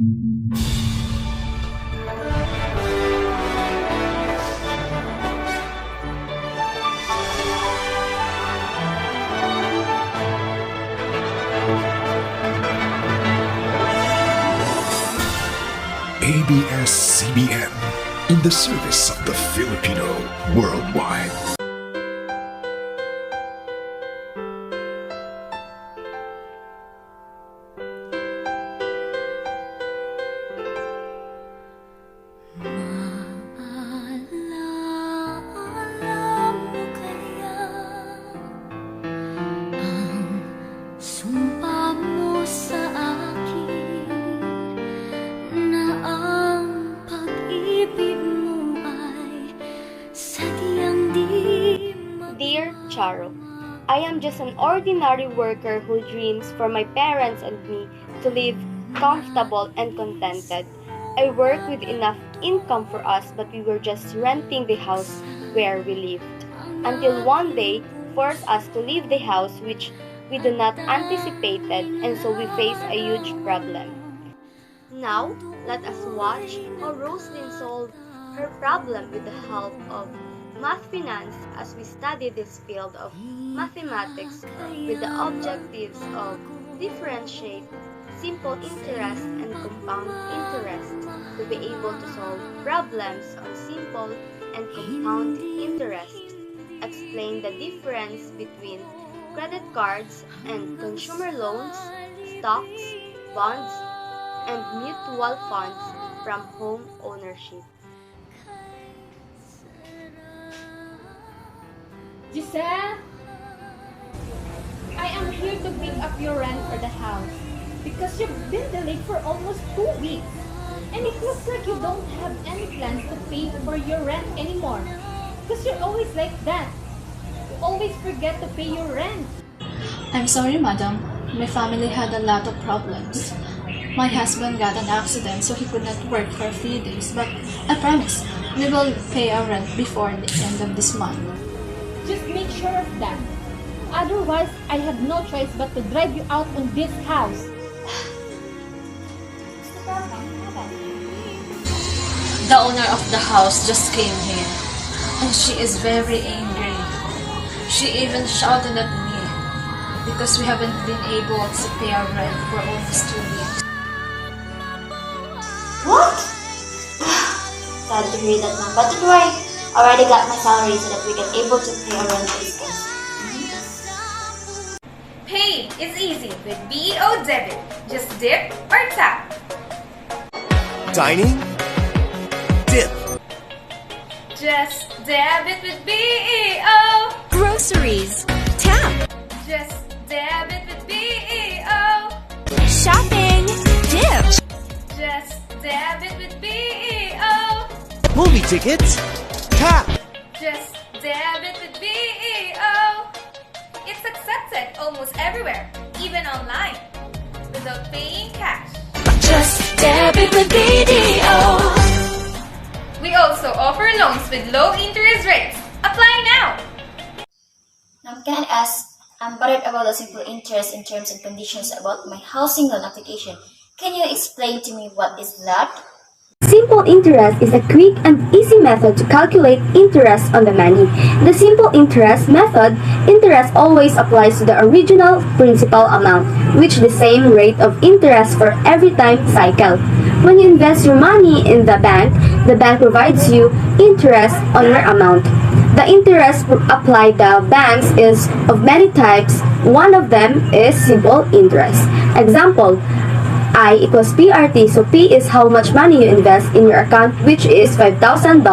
ABS-CBN, in the service of the Filipino worldwide. Maalala mo kaya ang sumpa mo sa akin na ang pag-ibig mo ay sadyang di Dear Charo, I am just an ordinary worker who dreams for my parents and me to live comfortable and contented. I work with enough income for us, but we were just renting the house where we lived. Until one day forced us to leave the house which we do not anticipated, and so we face a huge problem. Now, let us watch how Roslyn solved her problem with the help of Math Finance as we study this field of mathematics with the objectives of differentiate, simple interest, and compound interest to be able to solve problems on simple and compound interest. Explain the difference between credit cards and consumer loans, stocks, bonds, and mutual funds from home ownership. Giselle, I am here to pick up your rent for the house because you've been delayed for almost 2 weeks. And it looks like you don't have any plans to pay for your rent anymore. Because you're always like that. You always forget to pay your rent. I'm sorry, madam. My family had a lot of problems. My husband got an accident, so he could not work for a few days. But I promise, we will pay our rent before the end of this month. Just make sure of that. Otherwise, I have no choice but to drive you out on this house. The owner of the house just came here, and she is very angry. She even shouted at me because we haven't been able to pay our rent for almost 2 weeks. What? Sad to hear that, ma'am. But don't worry, I already got my salary so that we can able to pay our rent this month. Pay is easy with BEO Debit. Just dip or tap. Dining? Dip. Just debit with BEO. groceries, tap, Just debit with BEO. shopping, dip, Just debit with BEO. Movie tickets? Tap. Just debit with BEO. It's accepted almost everywhere, even online, without paying cash. just debit with BDO. We also offer loans with low interest rates. Apply now! Now, can I ask, I'm bothered about the simple interest and terms and conditions about my housing loan application. Can you explain to me what is that? Simple interest is a quick and easy method to calculate interest on the money. The simple interest method, interest always applies to the original principal amount, which the same rate of interest for every time cycle. When you invest your money in the bank provides you interest on your amount. The interest applied to banks is of many types. One of them is simple interest. Example, I equals PRT, so P is how much money you invest in your account, which is $5,000.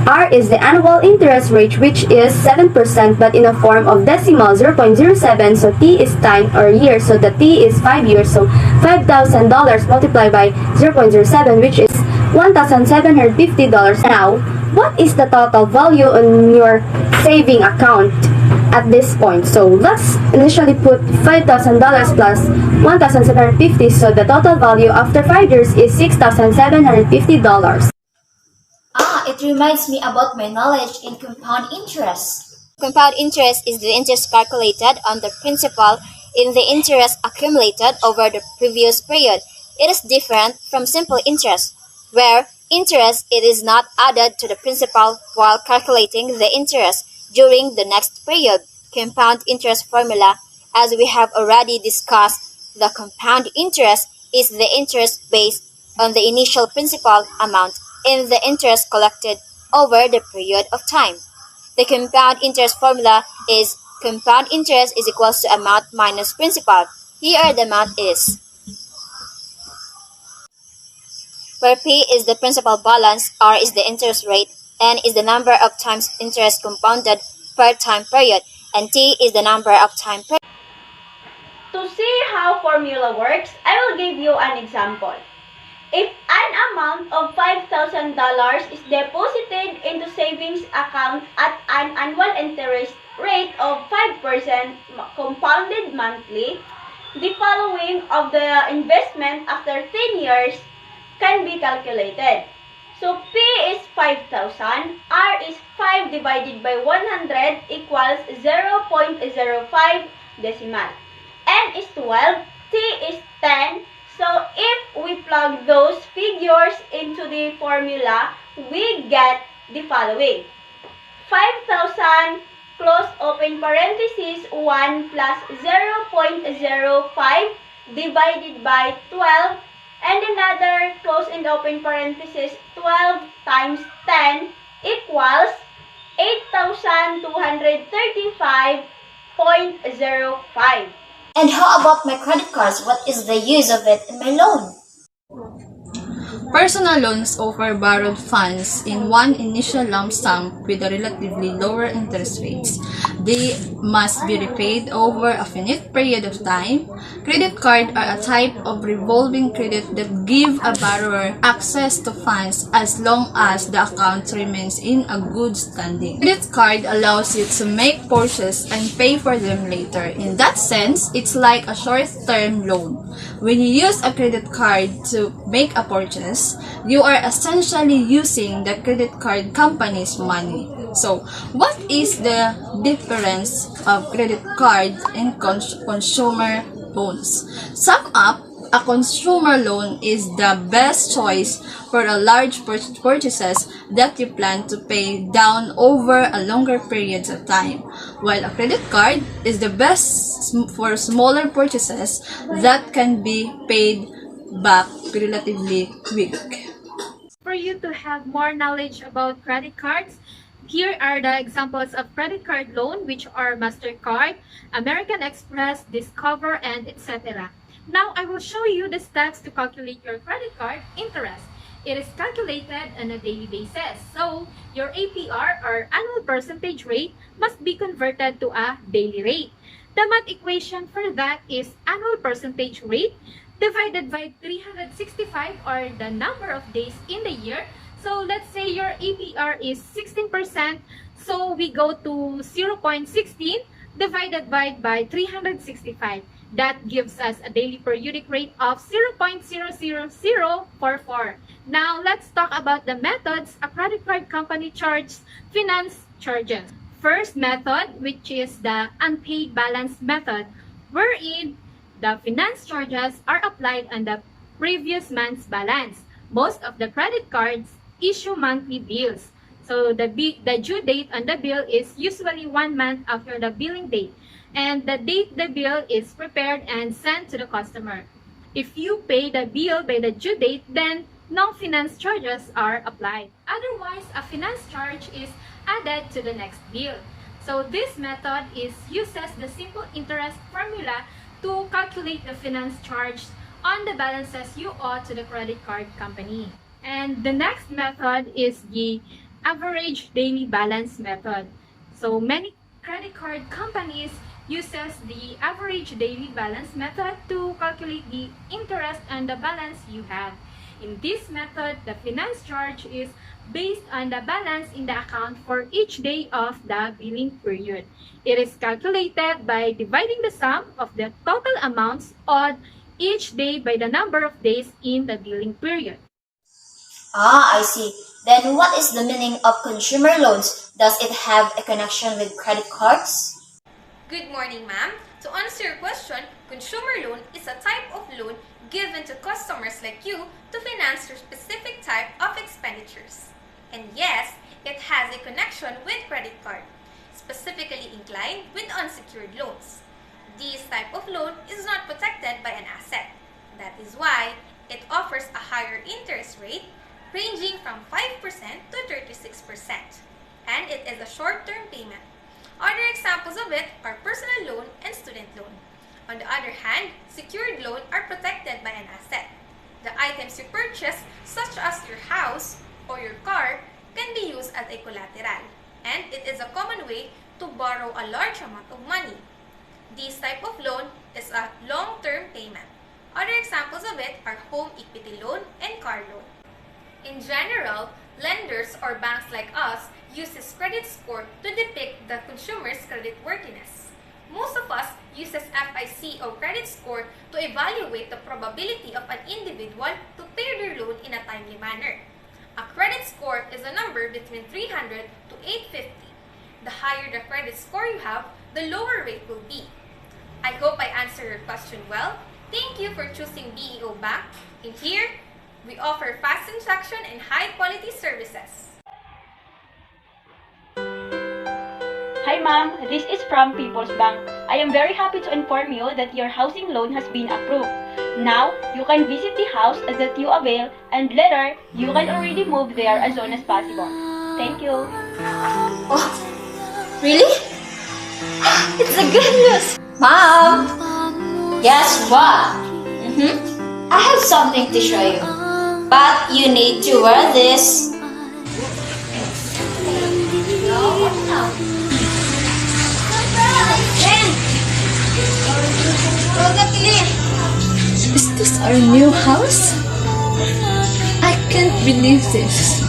R is the annual interest rate, which is 7%, but in a form of decimal 0.07, so T is time or year, so the T is 5 years, so $5,000 multiplied by 0.07, which is $1,750. Now, what is the total value on your saving account at this point? So let's initially put $5,000 plus $1,750, so the total value after 5 years is $6,750. It reminds me about my knowledge in compound interest. Compound interest is the interest calculated on the principal in the interest accumulated over the previous period. It is different from simple interest, where interest it is not added to the principal while calculating the interest during the next period. Compound interest formula, as we have already discussed, the compound interest is the interest based on the initial principal amount in the interest collected over the period of time. The compound interest formula is compound interest is equals to amount minus principal. Here the amount is, where P is the principal balance, R is the interest rate, N is the number of times interest compounded per time period, and T is the number of time period. To see how formula works, I will give you an example. If an amount of $5,000 is deposited into savings account at an annual interest rate of 5% compounded monthly, the following of the investment after 10 years can be calculated. So P is 5,000, R is 5 divided by 100 equals 0.05 decimal. N is 12, T is 10. So if we plug those figures into the formula, we get the following. 5,000 close open parenthesis 1 plus 0.05 divided by 12 and another close and open parenthesis 12 times 10 equals 8,235.05. And how about my credit cards? What is the use of it in my loan? Personal loans offer borrowed funds in one initial lump sum with a relatively lower interest rates. They must be repaid over a finite period of time. Credit cards are a type of revolving credit that give a borrower access to funds as long as the account remains in a good standing. Credit card allows you to make purchases and pay for them later. In that sense, it's like a short-term loan. When you use a credit card to make a purchase, you are essentially using the credit card company's money. So, what is the difference of credit card and consumer loans? Sum up, a consumer loan is the best choice for a large purchases that you plan to pay down over a longer periods of time, while a credit card is the best for smaller purchases that can be paid back relatively quick. For you to have more knowledge about credit cards, here are the examples of credit card loan, which are MasterCard, American Express, Discover, and etc. Now, I will show you the steps to calculate your credit card interest. It is calculated on a daily basis. So, your APR or annual percentage rate must be converted to a daily rate. The math equation for that is annual percentage rate divided by 365 or the number of days in the year. So let's say your APR is 16%. So we go to 0.16 divided by 365. That gives us a daily periodic rate of 0.00044. Now let's talk about the methods a credit card company charges finance charges. First method, which is the unpaid balance method, wherein the finance charges are applied on the previous month's balance. Most of the credit cards issue monthly bills. So the due date on the bill is usually 1 month after the billing date. And the date the bill is prepared and sent to the customer. If you pay the bill by the due date, then no finance charges are applied. Otherwise, a finance charge is added to the next bill. So this method uses the simple interest formula to calculate the finance charge on the balances you owe to the credit card company. And the next method is the average daily balance method. So many credit card companies uses the average daily balance method to calculate the interest on the balance you have. In this method, the finance charge is based on the balance in the account for each day of the billing period. It is calculated by dividing the sum of the total amounts owed each day by the number of days in the billing period. Ah, I see. Then what is the meaning of consumer loans? Does it have a connection with credit cards? Good morning, ma'am. To answer your question, consumer loan is a type of loan given to customers like you to finance your specific type of expenditures. And yes, it has a connection with credit card, specifically inclined with unsecured loans. This type of loan is not protected by an asset. That is why it offers a higher interest rate ranging from 5% to 36%, and it is a short-term payment. Other examples of it are personal loan and student loan. On the other hand, secured loan are protected by an asset. The items you purchase, such as your house or your car, can be used as a collateral, and it is a common way to borrow a large amount of money. This type of loan is a long-term payment. Other examples of it are home equity loan and car loan. In general, lenders or banks like us uses credit score to depict the consumer's credit worthiness. Most of us uses FIC or credit score to evaluate the probability of an individual to pay their loan in a timely manner. A credit score is a number between 300 to 850. The higher the credit score you have, the lower rate will be. I hope I answered your question well. Thank you for choosing BEO Bank. In here, we offer fast transaction and high-quality services. Hi ma'am, this is from People's Bank. I am very happy to inform you that your housing loan has been approved. Now, you can visit the house that you avail and later, you can already move there as soon as possible. Thank you. Oh, really? It's a good news! Mom! Guess what? I have something to show you. But you need to wear this. Is this our new house? I can't believe this.